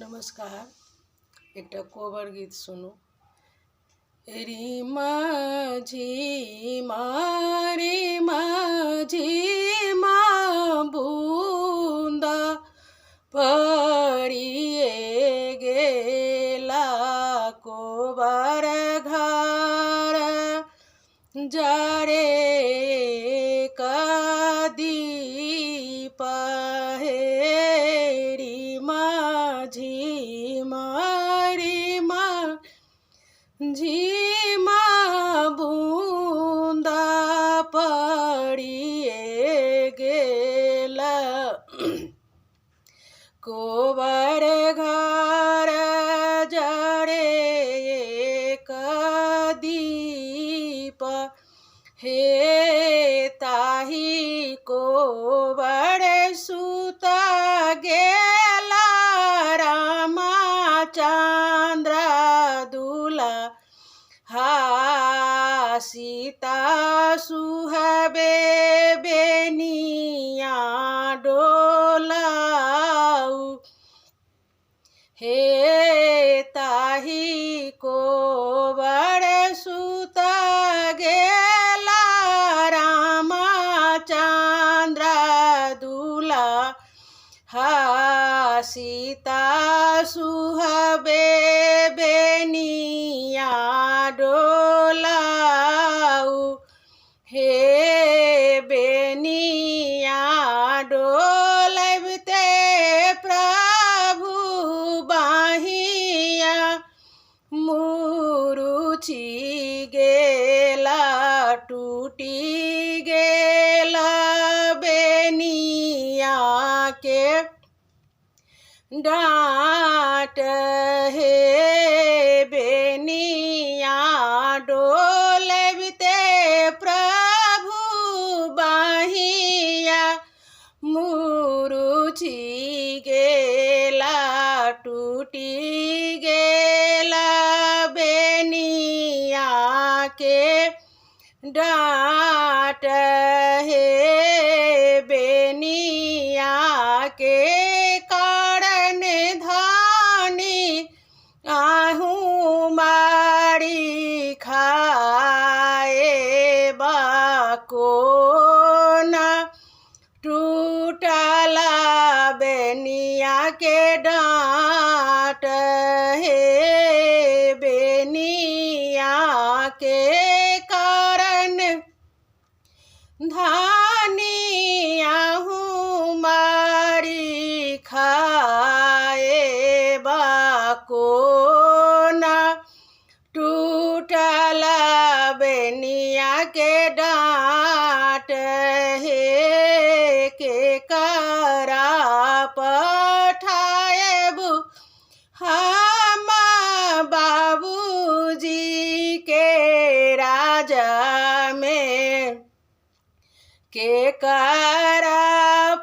नमस्कार। एक कोबर गीत सुनू। री माझी मारे माझी माँ बूंदा पड़िए गेला कोबर घर जरे कदी पहेरी माझी मारी माझी माँ बूंदा पड़िए गेला कोबर घर जरे दीप हे ताही कोबर सुता गेला रामचंद्र दूल्हा हा सीता सुहबे बेनिया डोलाऊ हे ताही कोबर सुता गेला रामचंद्र दूल्हा हा सीता सुहबे बेनिया डोलाऊ हे बेनिया डोलबते प्रभु बाहिया मुरुची गेला टूटी गेला बेनिया के डांट हे बेनिया डोलबते प्रभु बाहिया मुरुची गेला टूटी गेला बेनिया के डांट हे बेनिया के कारण धानी आहूँ मारी खाए बाको ना टूटला बेनिया के डांट हे बेनिया के कारण धानिया हूँ मारी खाए बाको ना टूटला बेनिया के डांट हे के करा पठाएबू हम बाबूजी के राजा में के करा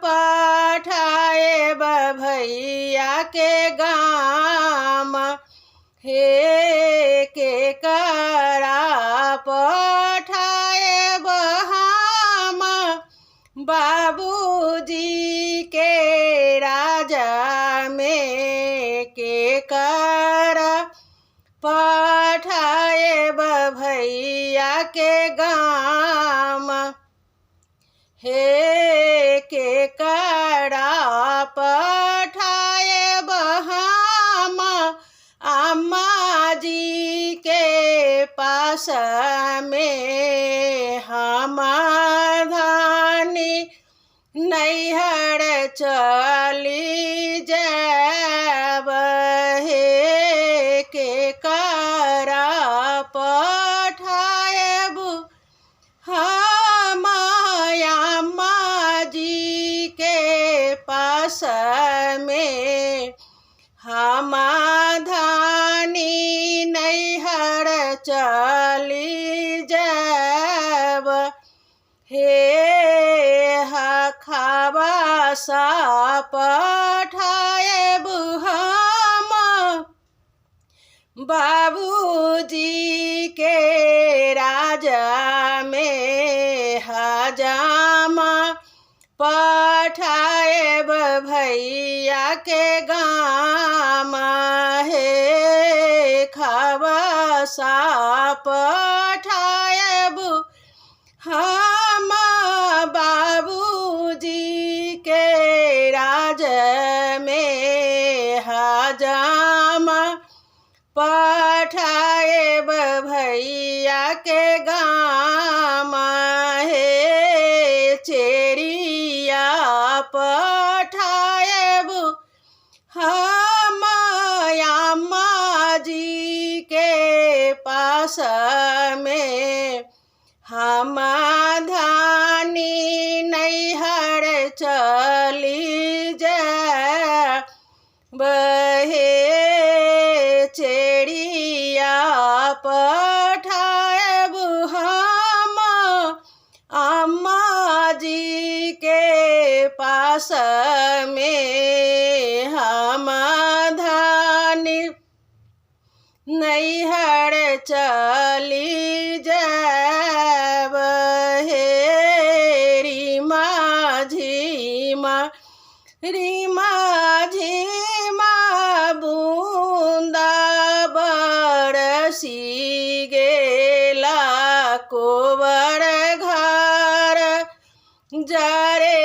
पठाएब भैया के गाम हे के करा पठाएब हम बाबूजी के राजा में के करा पठाएब भैया के गाम हे के करा पठाएब हम अम्मा जी के पास में हम धानी नैहर चली जाब हे के करा पठाएब हम अम्मा जी के पास में हम धानी नैहर चली जाब हे खावा सा पठाएब हम बाबूजी के राजा में हजामा पठाएब भैया के गाम हे खबसा पठाएब हम बाबूजी के राज में हजाम पठाएब भैया के गाम हे चेरिया पठाएब हम अम्मा जी के पास में हम धानी नैहर चली जा बहे चेरिया पठाएब हम अम्मा जी के पास में हम धानी नैहर चली जाब हे रीमा झीमा बूंदा बरसी गेला कोबर घर जरे